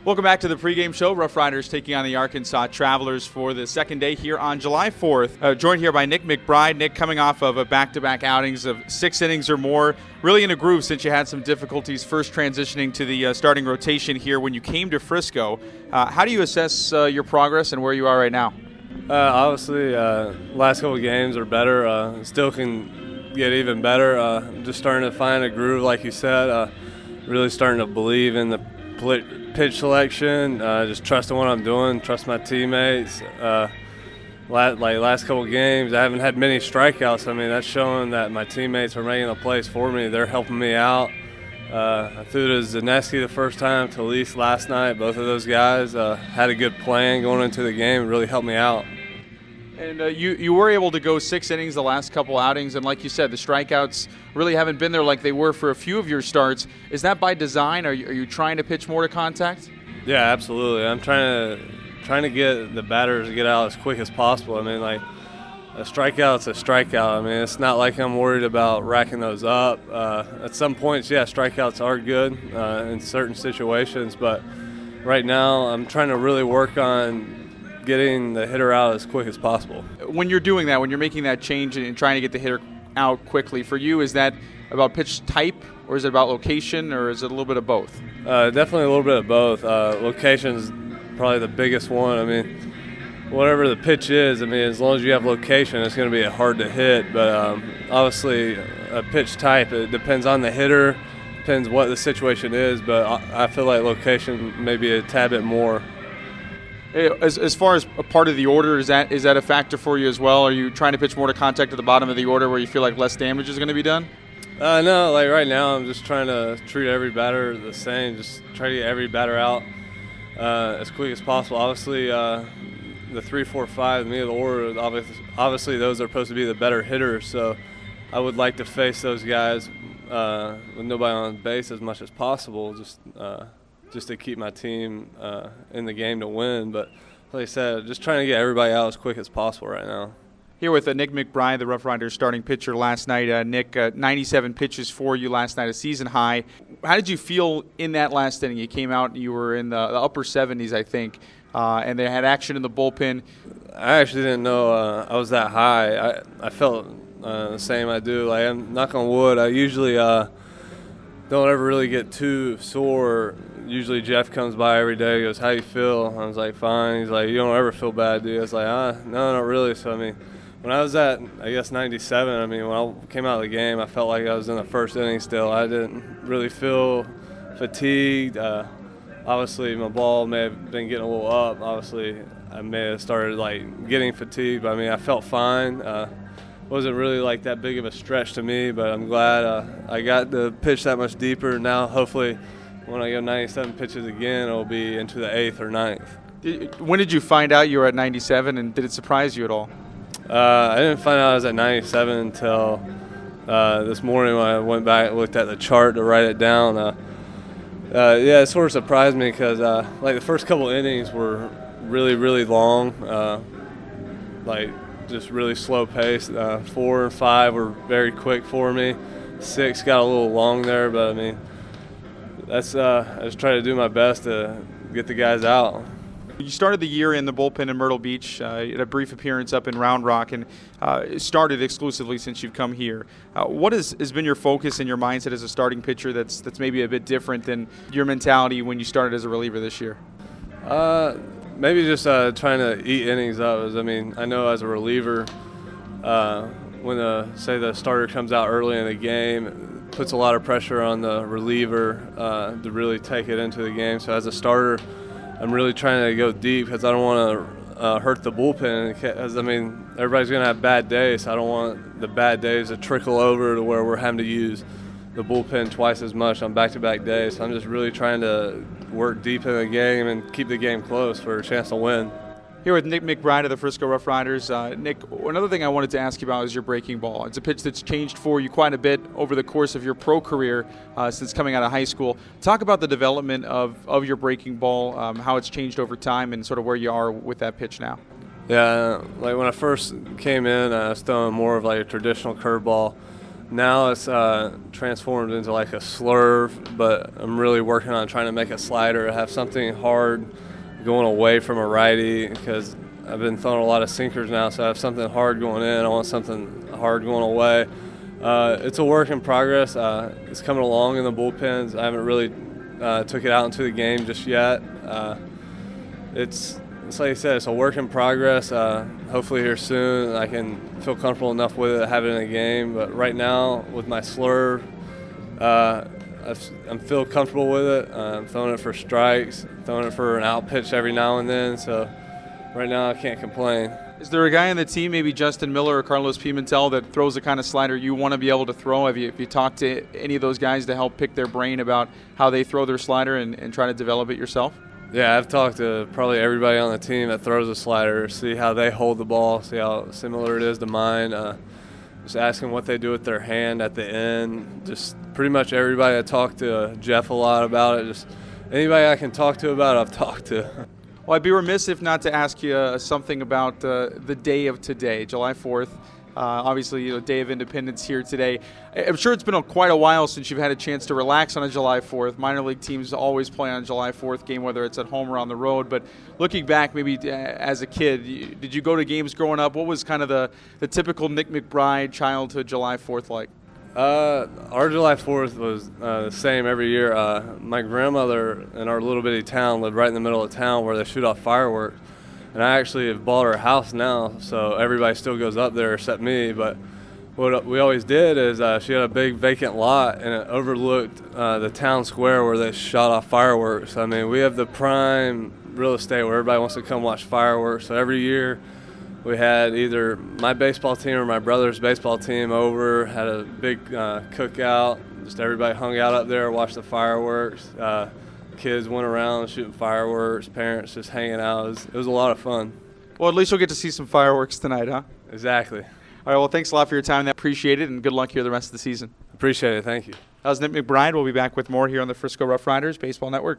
Welcome back to the pregame show. RoughRiders taking on the Arkansas Travelers for the second day here on July 4th. Joined here by Nick McBride. Nick, coming off of a back-to-back outings of 6 innings or more, really in a groove since you had some difficulties first transitioning to the starting rotation here when you came to Frisco. How do you assess your progress and where you are right now? Obviously, last couple of games are better. Still can get even better. I'm just starting to find a groove, like you said. Really starting to believe in the pitch selection, just trusting what I'm doing, trust my teammates. Last couple games, I haven't had many strikeouts. I mean, that's showing that my teammates are making the plays for me. They're helping me out. I threw to Zaneski the first time, to Talise last night. Both of those guys had a good plan going into the game. It really helped me out. And you were able to go 6 innings the last couple outings, and like you said, the strikeouts really haven't been there like they were for a few of your starts. Is that by design? Are you trying to pitch more to contact? Yeah, absolutely. I'm trying to get the batters to get out as quick as possible. I mean, like, a strikeout's a strikeout. I mean, it's not like I'm worried about racking those up. At some points, yeah, strikeouts are good in certain situations, but right now I'm trying to really work on getting the hitter out as quick as possible. When you're doing that, when you're making that change and trying to get the hitter out quickly, for you, is that about pitch type, or is it about location, or is it a little bit of both? Definitely a little bit of both. Location's probably the biggest one. I mean, whatever the pitch is, I mean, as long as you have location, it's going to be hard to hit. But obviously, a pitch type, it depends on the hitter, depends what the situation is. But I feel like location maybe a tad bit more. As far as a part of the order, is that a factor for you as well? Are you trying to pitch more to contact at the bottom of the order where you feel like less damage is going to be done? No, like right now I'm just trying to treat every batter the same, just try to get every batter out as quick as possible. Obviously, the 3, 4, 5, the middle of the order, obviously those are supposed to be the better hitters, so I would like to face those guys with nobody on base as much as possible, just to keep my team in the game to win. But like I said, just trying to get everybody out as quick as possible right now. Here with Nick McBride, the RoughRiders starting pitcher last night. Nick, 97 pitches for you last night, a season high. How did you feel in that last inning? You came out and you were in the upper 70s, I think, and they had action in the bullpen. I actually didn't know I was that high. I felt the same I do. Like, I'm knock on wood, I usually don't ever really get too sore. Usually Jeff comes by every day, he goes, "How you feel?" I was like, "Fine." He's like, "You don't ever feel bad, do you?" I was like, no, not really." So, I mean, when I was at, I guess, 97, I mean, when I came out of the game, I felt like I was in the first inning still. I didn't really feel fatigued. Obviously, my ball may have been getting a little up. Obviously, I may have started, like, getting fatigued. But, I mean, I felt fine. Wasn't really, like, that big of a stretch to me, but I'm glad I got to pitch that much deeper. Now, hopefully, when I go 97 pitches again, it'll be into the 8th or 9th. When did you find out you were at 97, and did it surprise you at all? I didn't find out I was at 97 until this morning when I went back and looked at the chart to write it down. Yeah, it sort of surprised me because like the first couple innings were really, really long, like just really slow pace. 4 and 5 were very quick for me. 6 got a little long there, but I mean, I just try to do my best to get the guys out. You started the year in the bullpen in Myrtle Beach. You had a brief appearance up in Round Rock, and started exclusively since you've come here. What has been your focus and your mindset as a starting pitcher that's maybe a bit different than your mentality when you started as a reliever this year? Maybe just trying to eat innings up. I mean, I know as a reliever, when say the starter comes out early in the game, it puts a lot of pressure on the reliever to really take it into the game. So as a starter, I'm really trying to go deep because I don't want to hurt the bullpen. Because, I mean, everybody's going to have bad days, so I don't want the bad days to trickle over to where we're having to use the bullpen twice as much on back-to-back days. So I'm just really trying to work deep in the game and keep the game close for a chance to win. Here with Nick McBride of the Frisco RoughRiders. Nick, another thing I wanted to ask you about is your breaking ball. It's a pitch that's changed for you quite a bit over the course of your pro career since coming out of high school. Talk about the development of your breaking ball, how it's changed over time, and sort of where you are with that pitch now. Yeah, like when I first came in, I was throwing more of like a traditional curveball. Now it's transformed into like a slurve, but I'm really working on trying to make a slider, have something hard going away from a righty, because I've been throwing a lot of sinkers now, so I have something hard going in. I want something hard going away. It's a work in progress. It's coming along in the bullpens. I haven't really took it out into the game just yet. It's like I said, it's a work in progress. Hopefully here soon I can feel comfortable enough with it, have it in a game. But right now with my slurve, I feel comfortable with it. I'm throwing it for strikes, throwing it for an out pitch every now and then. So right now I can't complain. Is there a guy on the team, maybe Justin Miller or Carlos Pimentel, that throws the kind of slider you want to be able to throw? Have you talked to any of those guys to help pick their brain about how they throw their slider and try to develop it yourself? Yeah, I've talked to probably everybody on the team that throws a slider, see how they hold the ball, see how similar it is to mine. Just asking what they do with their hand at the end. Just pretty much everybody. I talked to Jeff a lot about it. Just anybody I can talk to about it, I've talked to. Well, I'd be remiss if not to ask you something about the day of today, July 4th. Obviously, Day of Independence here today. I'm sure it's been quite a while since you've had a chance to relax on a July 4th. Minor league teams always play on a July 4th game, whether it's at home or on the road. But looking back, maybe as a kid, did you go to games growing up? What was kind of the typical Nick McBride childhood July 4th like? Our July 4th was the same every year. My grandmother in our little bitty town lived right in the middle of town where they shoot off fireworks. And I actually have bought her house now, so everybody still goes up there except me. But what we always did is she had a big vacant lot, and it overlooked the town square where they shot off fireworks. I mean, we have the prime real estate where everybody wants to come watch fireworks. So every year we had either my baseball team or my brother's baseball team over, had a big cookout. Just everybody hung out up there, watched the fireworks. Kids went around shooting fireworks, parents just hanging out. It was a lot of fun. Well, at least you'll get to see some fireworks tonight, huh? Exactly. All right, well, thanks a lot for your time. I appreciate it, and good luck here the rest of the season. Appreciate it. Thank you. That was Nick McBride. We'll be back with more here on the Frisco RoughRiders Baseball Network.